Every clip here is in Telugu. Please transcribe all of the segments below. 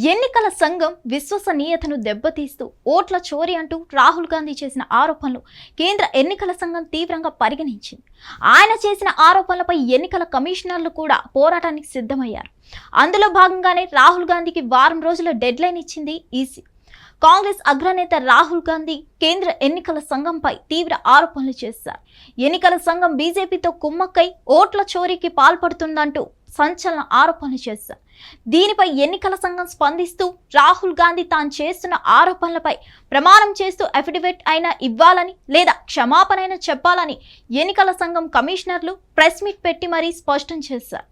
ఎన్నికల సంఘం విశ్వసనీయతను దెబ్బతీస్తూ ఓట్ల చోరీ అంటూ రాహుల్ గాంధీ చేసిన ఆరోపణలు కేంద్ర ఎన్నికల సంఘం తీవ్రంగా పరిగణించింది. ఆయన చేసిన ఆరోపణలపై ఎన్నికల కమిషనర్లు కూడా పోరాటానికి సిద్ధమయ్యారు. అందులో భాగంగానే రాహుల్ గాంధీకి వారం రోజుల డెడ్లైన్ ఇచ్చింది ఈసీ. కాంగ్రెస్ అగ్రనేత రాహుల్ గాంధీ కేంద్ర ఎన్నికల సంఘంపై తీవ్ర ఆరోపణలు చేశారు. ఎన్నికల సంఘం బీజేపీతో కుమ్మక్కై ఓట్ల చోరీకి పాల్పడుతుందంటూ సంచలన ఆరోపణలు చేశారు. దీనిపై ఎన్నికల సంఘం స్పందిస్తూ రాహుల్ గాంధీ తాను చేస్తున్న ఆరోపణలపై ప్రమాణం చేస్తూ అఫిడవిట్ అయినా ఇవ్వాలని లేదా క్షమాపణ అయినా చెప్పాలని ఎన్నికల సంఘం కమిషనర్లు ప్రెస్ మీట్ పెట్టి మరీ స్పష్టం చేశారు.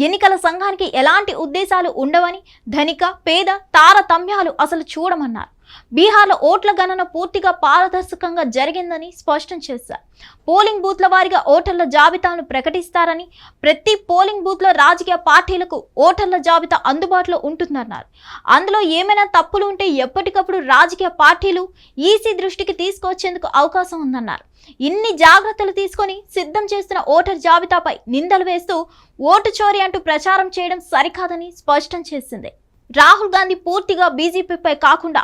ఎన్నికల సంఘానికి ఎలాంటి ఉద్దేశాలు ఉండవని, ధనిక పేద తారతమ్యాలు అసలు చూడమన్నారు. బీహార్లో ఓట్ల గణన పూర్తిగా పారదర్శకంగా జరిగిందని స్పష్టం చేశారు. పోలింగ్ బూత్ల వారీగా ఓటర్ల జాబితాను ప్రకటిస్తారని, ప్రతి పోలింగ్ బూత్లో రాజకీయ పార్టీలకు ఓటర్ల జాబితా అందుబాటులో ఉంటుందన్నారు. అందులో ఏమైనా తప్పులు ఉంటే ఎప్పటికప్పుడు రాజకీయ పార్టీలు ఈసీ దృష్టికి తీసుకొచ్చేందుకు అవకాశం ఉందన్నారు. ఇన్ని జాగ్రత్తలు తీసుకొని సిద్ధం చేస్తున్న ఓటర్ జాబితాపై నిందలు వేస్తూ ఓటు చోరీ అంటూ ప్రచారం చేయడం సరికాదని స్పష్టం చేసింది. రాహుల్ గాంధీ పూర్తిగా బీజేపీపై కాకుండా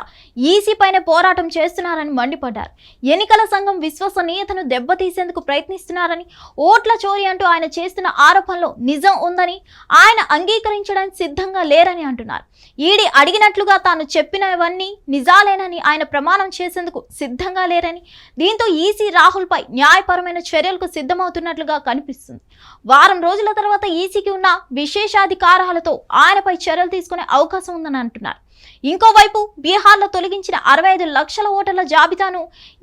ఈసీ పైన పోరాటం చేస్తున్నారని మండిపడ్డారు. ఎన్నికల సంఘం విశ్వసనీయతను దెబ్బతీసేందుకు ప్రయత్నిస్తున్నారని, ఓట్ల చోరీ అంటూ ఆయన చేస్తున్న ఆరోపణలో నిజం ఉందని, ఆయన అంగీకరించడానికి సిద్ధంగా లేరని అంటున్నారు. ఈడీ అడిగినట్లుగా తాను చెప్పినవన్నీ నిజాలేనని ఆయన ప్రమాణం చేసేందుకు సిద్ధంగా లేరని, దీంతో ఈసీ రాహుల్పై న్యాయపరమైన చర్యలకు సిద్ధమవుతున్నట్లుగా కనిపిస్తుంది. వారం రోజుల తర్వాత ఈసీకి ఉన్న విశేషాధికారాలతో ఆయనపై చర్యలు తీసుకునే అవకాశం ఉందని అంటున్నారు. ఇంకోవైపు బీహార్లో తొలగించిన 65 లక్షల ఓటర్ల జాబితాను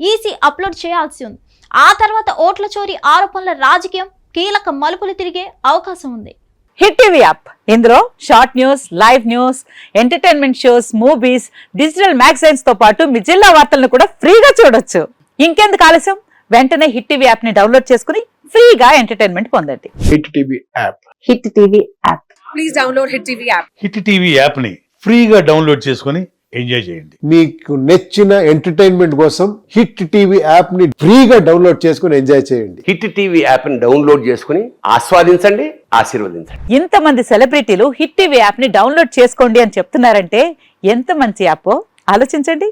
ఈసీ అప్లోడ్ చేయాల్సి ఉంది. ఆ తర్వాత ఓట్ల చోరీ ఆరోపణల రాజకీయం కీలక మలుపులు తిరిగే అవకాశం ఉంది. హిట్ టీవీ యాప్, ఇందులో short news, live news, entertainment shows, movies, digital magazines తో పాటు మీ జిల్లా వార్తలను కూడా ఫ్రీగా చూడొచ్చు. ఇంకెందుకు ఆలస్యం, వెంటనే హిట్ టీవీ యాప్ ని డౌన్లోడ్ చేసుకుని ఫ్రీగా ఎంటర్టైన్మెంట్ పొందండి. Hit TV app. Hit TV app. Please download hit TV app. Hit TV app ని ఫ్రీగా డౌన్లోడ్ చేసుకుని ఎంజాయ్ చేయండి. మీకు నచ్చిన ఎంటర్టైన్మెంట్ కోసం హిట్ టీవీ యాప్ ని ఫ్రీగా డౌన్లోడ్ చేసుకుని ఎంజాయ్ చేయండి. హిట్ టీవీ యాప్ ని డౌన్లోడ్ చేసుకుని ఆస్వాదించండి, ఆశీర్వదించండి. ఇంతమంది సెలబ్రిటీలు హిట్ టీవీ యాప్ ని డౌన్లోడ్ చేసుకోండి అని చెప్తున్నారంటే ఎంత మంచి యాప్ ఆలోచించండి.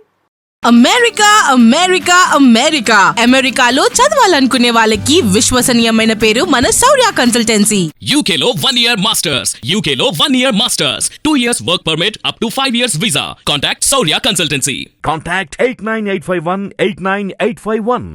అమెరికా అమెరికా అమెరికా అమెరికాలో చదవాలనుకునే వాళ్ళకి విశ్వసనీయమైన పేరు మన శౌర్య కన్సల్టెన్సీ. UK లో 1 year masters, UK లో 1 year masters, 2 years work permit up to 5 years visa. Contact Saurya Consultancy. Contact 89851 89851.